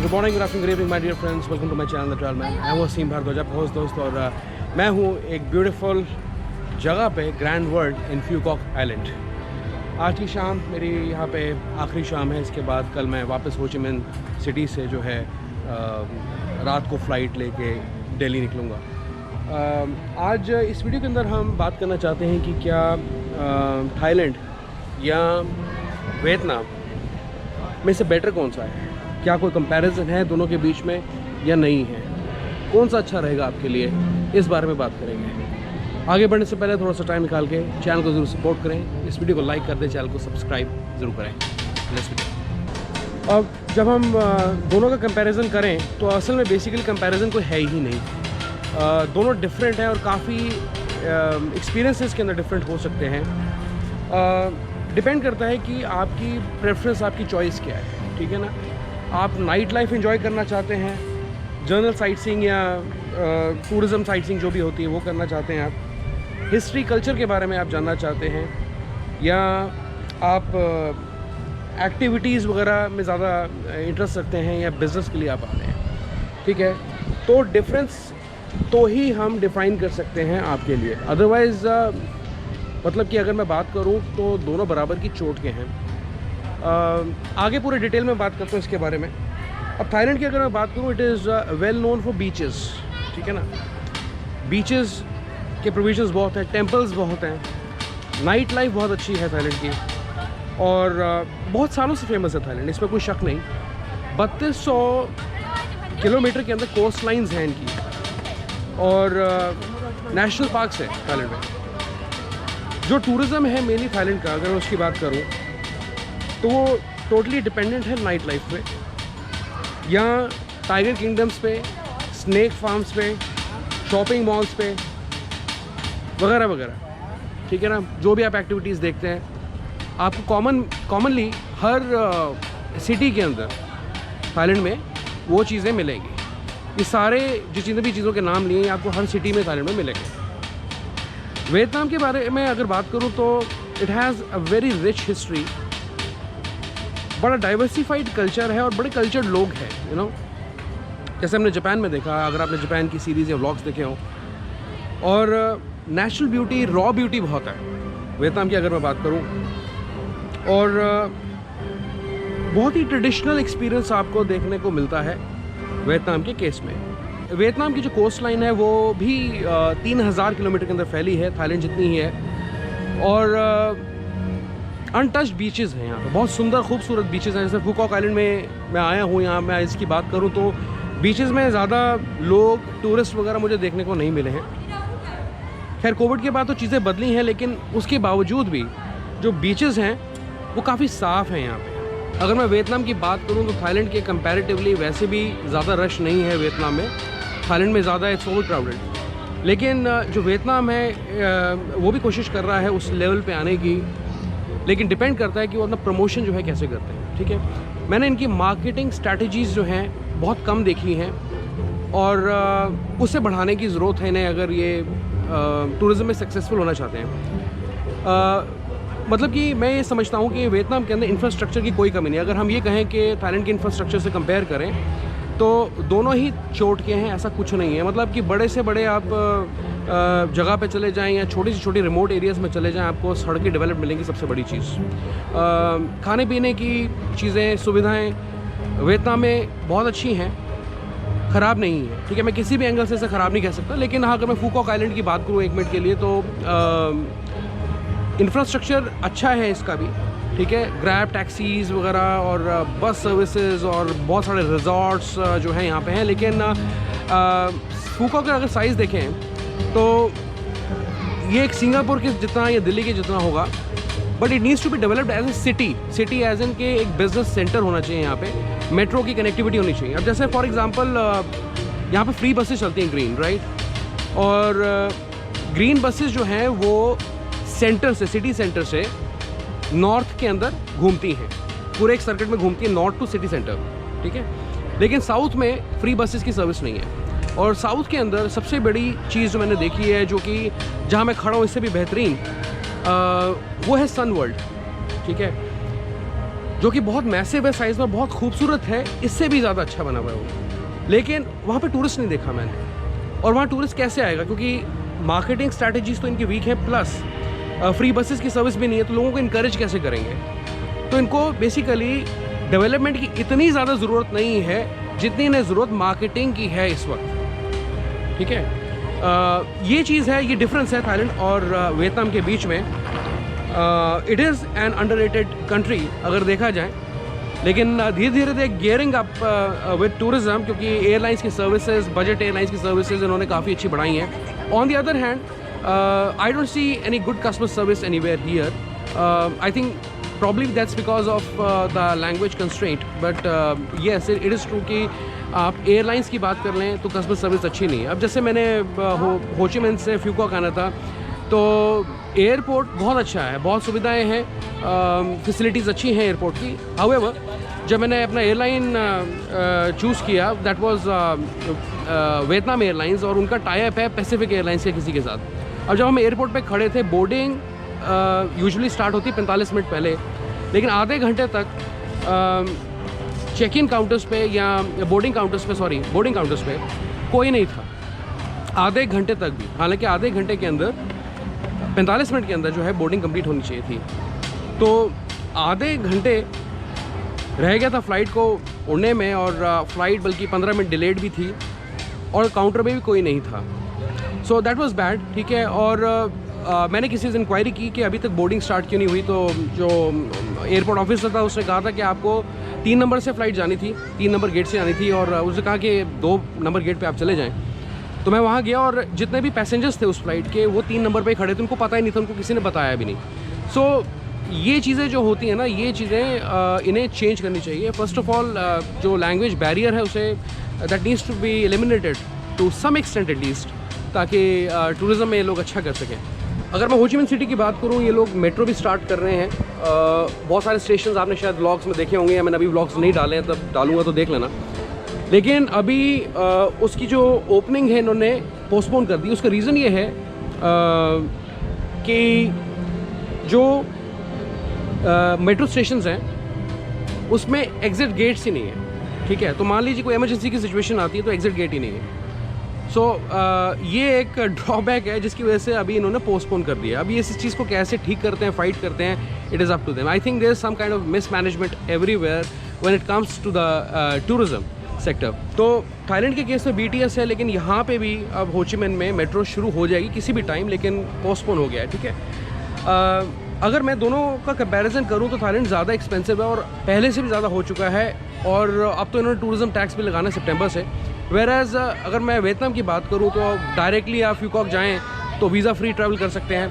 Good morning, good afternoon, good evening my dear friends, welcome to my channel the travel man. मैं हूं वसीम भारद्वाज, आपका host दोस्त, और मैं हूं एक ब्यूटीफुल जगह पे, ग्रैंड वर्ल्ड इन फ्यूकॉक आइलैंड। आज की शाम मेरी यहाँ पे आखिरी शाम है। इसके बाद कल मैं वापस हो ची मिन्ह सिटी से जो है रात को फ़्लाइट लेके दिल्ली निकलूँगा। आज इस वीडियो के अंदर हम बात करना चाहते हैं कि क्या थाईलैंड या वियतनाम में से बेटर कौन सा है, क्या कोई कंपैरिजन है दोनों के बीच में या नहीं है, कौन सा अच्छा रहेगा आपके लिए, इस बारे में बात करेंगे। आगे बढ़ने से पहले थोड़ा सा टाइम निकाल के चैनल को ज़रूर सपोर्ट करें, इस वीडियो को लाइक कर दें, चैनल को सब्सक्राइब ज़रूर करें। अब जब हम दोनों का कंपैरिजन करें तो असल में बेसिकली कंपैरिजन कोई है ही नहीं। दोनों डिफरेंट हैं और काफ़ी एक्सपीरियंसेस के अंदर डिफरेंट हो सकते हैं। डिपेंड करता है कि आपकी प्रेफरेंस, आपकी चॉइस क्या है, ठीक है ना। आप नाइट लाइफ एंजॉय करना चाहते हैं, जर्नल साइट सीइंग या टूरिज़म साइट सीइंग जो भी होती है वो करना चाहते हैं, आप हिस्ट्री कल्चर के बारे में आप जानना चाहते हैं, या आप एक्टिविटीज़ वगैरह में ज़्यादा इंटरेस्ट रखते हैं, या बिज़नेस के लिए आप आ रहे हैं, ठीक है। तो डिफरेंस तो ही हम डिफ़ाइन कर सकते हैं आपके लिए। अदरवाइज़ मतलब कि अगर मैं बात करूं तो दोनों बराबर की चोट के हैं। आगे पूरे डिटेल में बात करता हूँ इसके बारे में। अब थाईलैंड की अगर मैं बात करूँ, it is well known for beaches, ठीक है ना। बीचेस के प्रोविजंस बहुत हैं, टेम्पल्स बहुत हैं, नाइट लाइफ बहुत अच्छी है थाईलैंड की, और बहुत सालों से फेमस है थाईलैंड, इसमें कोई शक नहीं। 3200 किलोमीटर के अंदर कोस्ट लाइन्स हैं इनकी, और नेशनल पार्क्स हैं थाईलैंड में। जो टूरिज़्म है मेनली थाईलैंड का, अगर मैं उसकी बात करूं तो वो टोटली डिपेंडेंट है नाइट लाइफ पे, या टाइगर किंगडम्स पे, स्नेक फार्म्स पे, शॉपिंग मॉल्स पे वगैरह वगैरह, ठीक है ना। जो भी आप एक्टिविटीज़ देखते हैं आपको कॉमनली हर सिटी के अंदर थाईलैंड में वो चीज़ें मिलेंगी। ये सारे जितने भी चीज़ों के नाम लिए आपको हर सिटी में थाईलैंड में मिलेंगे। वियतनाम के बारे में अगर बात करूं तो it has a very rich history, बड़ा डाइवर्सिफाइड कल्चर है और बड़े कल्चर्ड लोग हैं, यू नो। जैसे हमने जापान में देखा, अगर आपने जापान की सीरीज़ या व्लॉग्स देखे हों, और नेचुरल ब्यूटी, रॉ ब्यूटी बहुत है वियतनाम की अगर मैं बात करूं, और बहुत ही ट्रेडिशनल एक्सपीरियंस आपको देखने को मिलता है वियतनाम के केस में। वियतनाम की जो कोस्ट लाइन है वो भी 3000 किलोमीटर के अंदर फैली है, थाईलैंड जितनी ही है, और अनटच्ड बीचेस हैं यहाँ पे, बहुत सुंदर खूबसूरत बीचेस हैं। जैसे फूकॉक आइलैंड में मैं आया हूँ, यहाँ मैं इसकी बात करूँ तो बीचेस में ज़्यादा लोग, टूरिस्ट वगैरह मुझे देखने को नहीं मिले हैं। खैर कोविड के बाद तो चीज़ें बदली हैं, लेकिन उसके बावजूद भी जो बीचेस हैं वो काफ़ी साफ़ हैं यहाँ पे। अगर मैं वियतनाम की बात करूँ तो थाईलैंड के कंपैरेटिवली वैसे भी ज़्यादा रश नहीं है वियतनाम में, थाईलैंड में ज़्यादा इट्स ओवर क्राउडेड। लेकिन जो वियतनाम है वो भी कोशिश कर रहा है उस लेवल पे आने की, लेकिन डिपेंड करता है कि वो अपना प्रमोशन जो है कैसे करते हैं, ठीक है। मैंने इनकी मार्केटिंग स्ट्रैटेजीज़ जो हैं बहुत कम देखी हैं, और उसे बढ़ाने की ज़रूरत है इन्हें, अगर ये टूरिज़्म में सक्सेसफुल होना चाहते हैं। मतलब कि मैं ये समझता हूँ कि वियतनाम के अंदर इंफ्रास्ट्रक्चर की कोई कमी नहीं। अगर हम ये कहें कि थाईलैंड के इंफ्रास्ट्रक्चर से कंपेयर करें तो दोनों ही चोट के हैं, ऐसा कुछ नहीं है। मतलब कि बड़े से बड़े आप जगह पे चले जाएं या छोटी से छोटी रिमोट एरियाज़ में चले जाएं, आपको सड़कें डेवलप मिलेंगी। सबसे बड़ी चीज़ खाने पीने की चीज़ें, सुविधाएँ वियतनाम में बहुत अच्छी हैं, ख़राब नहीं है, ठीक है। मैं किसी भी एंगल से इसे ख़राब नहीं कह सकता। लेकिन हाँ, अगर मैं फूकॉक आइलैंड की बात करूँ एक मिनट के लिए, तो इंफ्रास्ट्रक्चर अच्छा है इसका भी, ठीक है। ग्रैब टैक्सीज़ वगैरह और बस सर्विसेज और बहुत सारे रिजॉर्ट्स जो हैं यहाँ पे हैं। लेकिन फूकॉक का अगर साइज़ देखें तो ये एक सिंगापुर के जितना या दिल्ली के जितना होगा, but it needs to be developed as a city as in के एक बिजनेस सेंटर होना चाहिए यहाँ पे, मेट्रो की कनेक्टिविटी होनी चाहिए। अब जैसे फॉर एग्जांपल यहाँ पे फ्री बसेस चलती हैं, ग्रीन, राइट, और ग्रीन बसेस जो हैं वो सेंटर से, सिटी सेंटर से नॉर्थ के अंदर घूमती हैं, पूरे एक सर्किट में घूमती है, नॉर्थ टू सिटी सेंटर, ठीक है। लेकिन साउथ में फ्री बसेस की सर्विस नहीं है, और साउथ के अंदर सबसे बड़ी चीज़ जो मैंने देखी है, जो कि जहाँ मैं खड़ा हूँ इससे भी बेहतरीन, वो है सन वर्ल्ड, ठीक है। जो कि बहुत मैसिव है साइज़ में, बहुत खूबसूरत है, इससे भी ज़्यादा अच्छा बना हुआ है वो। लेकिन वहाँ पे टूरिस्ट नहीं देखा मैंने। और वहाँ टूरिस्ट कैसे आएगा, क्योंकि मार्केटिंग स्ट्रैटेजीज तो इनकी वीक है, प्लस फ्री बसेस की सर्विस भी नहीं है, तो लोगों को इनकरेज कैसे करेंगे। तो इनको बेसिकली डेवलपमेंट की इतनी ज़्यादा ज़रूरत नहीं है जितनी इन्हें ज़रूरत मार्केटिंग की है इस वक्त, ठीक है। ये चीज़ है, ये डिफरेंस है थाईलैंड और वियतनाम के बीच में। It is an underrated country अगर देखा जाए, लेकिन धीरे धीरे दे गियरिंग अप विद टूरिज़्म, क्योंकि एयरलाइंस की सर्विसेज, बजट एयरलाइंस की सर्विसेज इन्होंने काफ़ी अच्छी बढ़ाई हैं। On the other hand I don't see any good customer service anywhere here. I think probably that's because of the language constraint, but yes, it is true कि आप airlines की बात कर लें तो कस्टमर सर्विस अच्छी नहीं है। अब जैसे मैंने हो ची मिन्ह से फ्यूकॉक आना था, तो एयरपोर्ट बहुत अच्छा है, बहुत सुविधाएं हैं, फैसिलिटीज़ अच्छी हैं एयरपोर्ट की। हाउएवर जब मैंने अपना एयरलाइन चूज़ किया, दैट वाज वियतनाम एयरलाइंस, और उनका टाई अप है पैसिफिक एयरलाइंस के किसी के साथ। अब जब हम एयरपोर्ट पे खड़े थे, बोर्डिंग यूजुअली स्टार्ट होती 45 मिनट पहले, लेकिन आधे घंटे तक चेक इन काउंटर्स पे या बोर्डिंग काउंटर्स पे कोई नहीं था आधे घंटे तक भी। हालांकि आधे घंटे के अंदर 45 मिनट के अंदर जो है बोर्डिंग कंप्लीट होनी चाहिए थी, तो आधे घंटे रह गया था फ़्लाइट को उड़ने में, और फ़्लाइट बल्कि 15 मिनट डिलेड भी थी, और काउंटर पे भी कोई नहीं था। सो दैट वाज बैड, ठीक है। और मैंने किसी से इंक्वायरी की कि अभी तक बोर्डिंग स्टार्ट क्यों नहीं हुई, तो जो एयरपोर्ट ऑफिसर था उसने कहा था कि आपको 3 नंबर से फ़्लाइट जानी थी, 3 नंबर गेट से जानी थी, और उसने कहा कि 2 नंबर गेट पे आप चले जाएं। तो मैं वहाँ गया, और जितने भी पैसेंजर्स थे उस फ्लाइट के, वो 3 नंबर पे खड़े थे, उनको पता ही नहीं था, उनको किसी ने बताया भी नहीं। सो ये चीज़ें जो होती हैं ना, ये चीज़ें इन्हें चेंज करनी चाहिए। फ़र्स्ट ऑफ ऑल जो लैंग्वेज बैरियर है उसे that needs to be eliminated to some extent at least, ताकि टूरिज़्म में ये लोग अच्छा कर सकें। अगर मैं हो ची मिन्ह सिटी की बात करूँ, ये लोग मेट्रो भी स्टार्ट कर रहे हैं। बहुत सारे स्टेशन आपने शायद व्लॉग्स में देखे होंगे, या मैंने अभी व्लॉग्स नहीं डाले हैं, तब डालूंगा तो देख लेना। लेकिन अभी उसकी जो ओपनिंग है इन्होंने पोस्टपोन कर दी। उसका रीज़न ये है कि जो मेट्रो स्टेशंस हैं उसमें एग्ज़िट गेट्स ही नहीं है, ठीक है। तो मान लीजिए कोई इमरजेंसी की सिचुएशन आती है तो एग्ज़िट गेट ही नहीं है। सो ये एक ड्रॉबैक है जिसकी वजह से अभी इन्होंने पोस्टपोन कर दिया। अभी इस चीज़ को कैसे ठीक करते हैं, फाइट करते हैं, it is up to them. I think there is some kind of mismanagement everywhere when it comes to the tourism sector. तो थाईलैंड के केस में BTS है, लेकिन यहाँ पे भी अब हो ची मिन्ह में मेट्रो शुरू हो जाएगी किसी भी टाइम, लेकिन पोस्टपोन हो गया है, ठीक है। अगर मैं दोनों का कंपैरिजन करूँ तो थाईलैंड ज़्यादा एक्सपेंसिव है और पहले से भी ज़्यादा हो चुका है, और अब तो इन्होंने टूरिज़म टैक्स भी लगाना है सितंबर से। वेराज अगर मैं वियतनाम की बात करूँ तो डायरेक्टली आप फ्यूकॉक जाएँ तो वीज़ा फ्री ट्रैवल कर सकते हैं।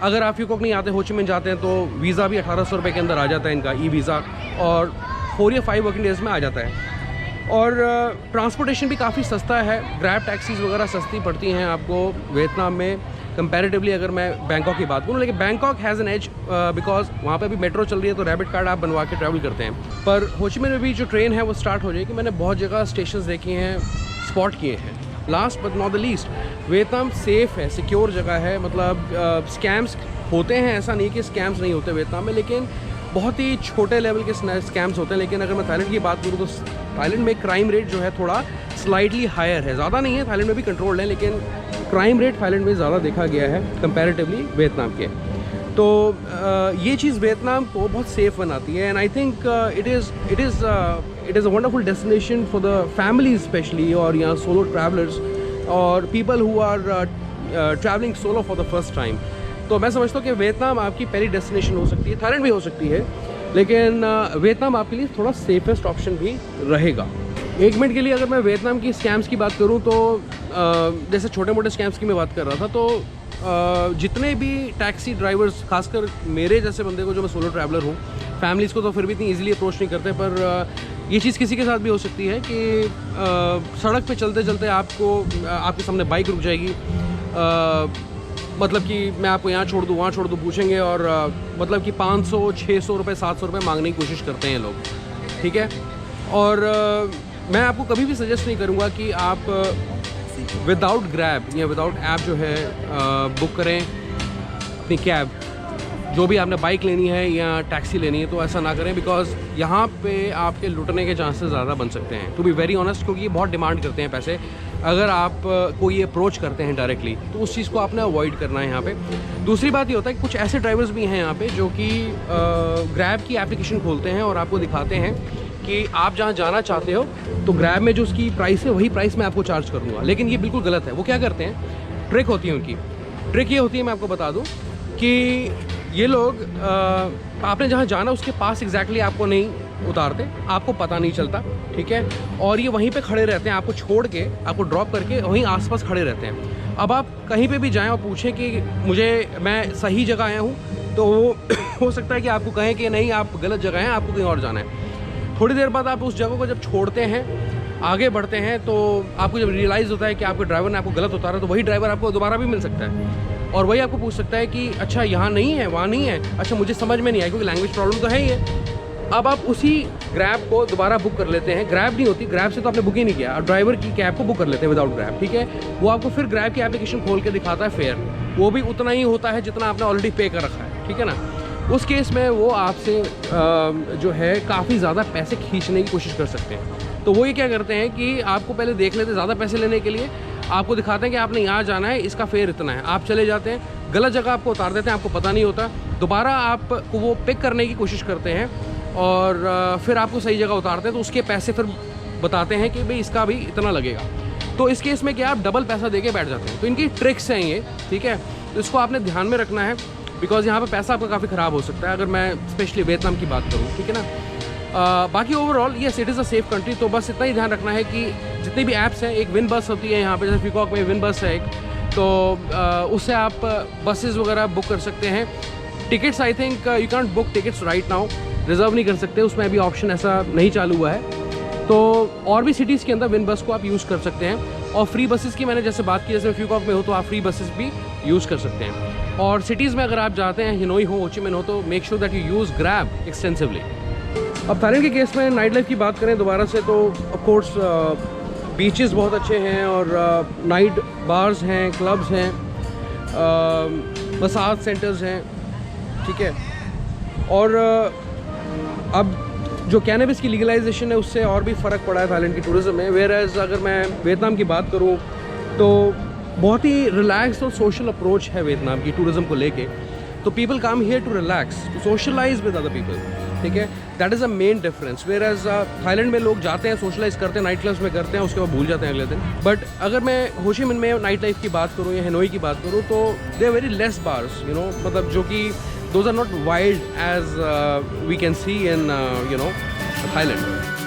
अगर आप फ्यूकॉक नहीं आते, हो ची मिन्ह जाते हैं, तो वीज़ा भी 1800 रुपये के अंदर आ जाता है इनका, ई-वीज़ा, और 4 या 5 वर्किंग डेज़ में आ जाता है। और ट्रांसपोर्टेशन भी काफ़ी सस्ता है, ग्रैब टैक्सीज़ वगैरह सस्ती पड़ती हैं आपको वियतनाम में कंपैरेटिवली, अगर मैं बैंकॉक की बात करूँ। लेकिन Bangkok has an edge because वहाँ पे भी मेट्रो चल रही है, तो रैबिट कार्ड आप बनवा के ट्रैवल करते हैं। पर हो ची मिन्ह में भी जो ट्रेन है वो स्टार्ट हो जाएगी। मैंने बहुत जगह स्टेशन देखे हैं, स्पॉट किए हैं। Last but not the least, Vietnam safe है, सिक्योर जगह है। मतलब स्कैम्स होते हैं, ऐसा नहीं कि स्कैम्स नहीं होते वियतनाम में, लेकिन बहुत ही छोटे लेवल के स्कैम्स होते हैं। लेकिन अगर मैं थाईलैंड की बात करूँ तो थाईलैंड में क्राइम रेट जो है थोड़ा स्लाइटली हायर है, ज़्यादा नहीं है, थाईलैंड में भी कंट्रोल्ड है, लेकिन क्राइम रेट थाईलैंड में ज़्यादा देखा गया है कंपैरेटिवली वियतनाम के। तो ये चीज़ वियतनाम को बहुत सेफ़ बनाती है, and I think it is a wonderful destination for the family specially, और यहाँ सोलो ट्रैवलर्स और people who are travelling solo for the first time. तो मैं समझता हूँ कि वियतनाम आपकी पहली डेस्टिनेशन हो सकती है, थाईलैंड भी हो सकती है, लेकिन वियतनाम आपके लिए थोड़ा सेफेस्ट ऑप्शन भी रहेगा। 1 मिनट के लिए अगर मैं वियतनाम की स्कैम्स की बात करूँ तो जैसे छोटे मोटे स्कैम्स की मैं बात कर रहा था, तो जितने भी टैक्सी ड्राइवर्स, खासकर मेरे जैसे बंदे को जो मैं सोलो ट्रैवलर हूँ, फैमिलीज़ को तो फिर भी इतनी ईजिली अप्रोच नहीं करते, पर ये चीज़ किसी के साथ भी हो सकती है कि सड़क पे चलते चलते आपके सामने बाइक रुक जाएगी, मतलब कि मैं आपको यहाँ छोड़ दूँ, वहाँ छोड़ दूँ पूछेंगे, और मतलब कि 500, 600 रुपये, 700 रुपये मांगने की कोशिश करते हैं लोग, ठीक है। और मैं आपको कभी भी सजेस्ट नहीं करूँगा कि आप विदाउट ग्रैब या विदाउट ऐप जो है बुक करें अपनी कैब, जो भी आपने बाइक लेनी है या टैक्सी लेनी है तो ऐसा ना करें, बिकॉज यहाँ पे आपके लुटने के चांसेस ज़्यादा बन सकते हैं, टू बी वेरी ऑनेस्ट, क्योंकि ये बहुत डिमांड करते हैं पैसे। अगर आप कोई अप्रोच करते हैं डायरेक्टली तो उस चीज़ को आपने अवॉइड करना है यहाँ पे। दूसरी बात ये होता है कि कुछ ऐसे ड्राइवर्स भी हैं यहाँ पे जो कि ग्रैब की एप्लीकेशन खोलते हैं और आपको दिखाते हैं कि आप जहाँ जाना चाहते हो तो ग्रैब में जो उसकी प्राइस है वही प्राइस मैं आपको चार्ज करूँगा, लेकिन ये बिल्कुल गलत है। वो क्या करते हैं, ट्रिक होती है उनकी। ट्रिक ये होती है, मैं आपको बता दूँ कि ये लोग आपने जहाँ जाना उसके पास एग्जैक्टली आपको नहीं उतारते, आपको पता नहीं चलता, ठीक है, और ये वहीं पे खड़े रहते हैं, आपको छोड़ के, आपको ड्रॉप करके वहीं आसपास खड़े रहते हैं। अब आप कहीं पे भी जाएं और पूछें कि मैं सही जगह आया हूँ, तो हो सकता है कि आपको कहें कि नहीं, आप गलत जगह हैं, आपको कहीं और जाना है। थोड़ी देर बाद आप उस जगह को जब छोड़ते हैं, आगे बढ़ते हैं, तो आपको जब रियलाइज़ होता है कि आपके ड्राइवर ने आपको गलत उतारा, तो वही ड्राइवर आपको दोबारा भी मिल सकता है और वही आपको पूछ सकता है कि अच्छा यहाँ नहीं है, वहाँ नहीं है, अच्छा मुझे समझ में नहीं आया, क्योंकि लैंग्वेज प्रॉब्लम तो है ही है। अब आप उसी ग्रैब को दोबारा बुक कर लेते हैं। ग्रैब नहीं होती, ग्रैब से तो आपने बुक ही नहीं किया, आप ड्राइवर की कैब को बुक कर लेते हैं विदाउट ग्रैब, ठीक है। वो आपको फिर ग्रैब की एप्लीकेशन खोल के दिखाता है फेयर, वो भी उतना ही होता है जितना आपने ऑलरेडी पे कर रखा है, ठीक है ना। उस केस में वो आपसे जो है काफ़ी ज़्यादा पैसे खींचने की कोशिश कर सकते हैं। तो वो ये क्या करते हैं कि आपको पहले देख लेते हैं, ज़्यादा पैसे लेने के लिए आपको दिखाते हैं कि आपने यहाँ जाना है, इसका फेयर इतना है, आप चले जाते हैं, गलत जगह आपको उतार देते हैं, आपको पता नहीं होता, दोबारा आपको वो पिक करने की कोशिश करते हैं और फिर आपको सही जगह उतारते हैं, तो उसके पैसे फिर बताते हैं कि भाई इसका भी इतना लगेगा। तो इस केस में क्या, आप डबल पैसा दे के बैठ जाते हैं। तो इनकी ट्रिक्स हैं ये, ठीक है, तो इसको आपने ध्यान में रखना है, बिकॉज यहाँ पे पैसा आपका काफ़ी ख़राब हो सकता है, अगर मैं स्पेशली वियतनाम की बात करूँ, ठीक है ना। बाकी overall yes, it is a safe country. तो बस इतना ही ध्यान रखना है कि जितनी भी ऐप्स हैं, एक विन बस होती है यहाँ पे, जैसे पीकॉक में विन बस है एक, तो उससे आप बसेस वगैरह बुक कर सकते हैं। Tickets I think you can't book tickets right now, reserve नहीं कर सकते, उसमें अभी ऑप्शन ऐसा नहीं चालू हुआ है। तो और भी सिटीज़ के अंदर विन बस को आप यूज़ कर सकते हैं, और फ्री बसेस की मैंने जैसे बात की, जैसे पीकॉक में हो तो आप फ्री बसेस भी यूज़ कर सकते हैं। और सिटीज़ में अगर आप जाते हैं, हिनोई हो, हो ची मिन हो, तो make sure that you use grab extensively. अब थाईलैंड के केस में नाइट लाइफ की बात करें दोबारा से, तो ऑफ कोर्स बीचेस बहुत अच्छे हैं और नाइट बार्स हैं, क्लब्स हैं, मसाज सेंटर्स हैं, ठीक है। और अब जो कैनबिस की लीगलाइजेशन है उससे और भी फ़र्क पड़ा है थाईलैंड की टूरिज़्म में। वेयर एज अगर मैं वियतनाम की बात करूँ तो बहुत ही रिलैक्स और सोशल अप्रोच है वियतनाम की टूरिज़्म को लेके। तो people come here to relax, to socialize with other people, ठीक है, that is a main difference. Whereas Thailand में लोग जाते हैं, सोशलाइज करते हैं, नाइट क्लब्स में करते हैं, उसके बाद भूल जाते हैं अगले दिन। बट अगर मैं हो ची मिन में नाइट लाइफ की बात करूँ या हिनोई की बात करूँ, तो they are very less bars, you know, मतलब जो कि those are not wild as we can see in you know Thailand.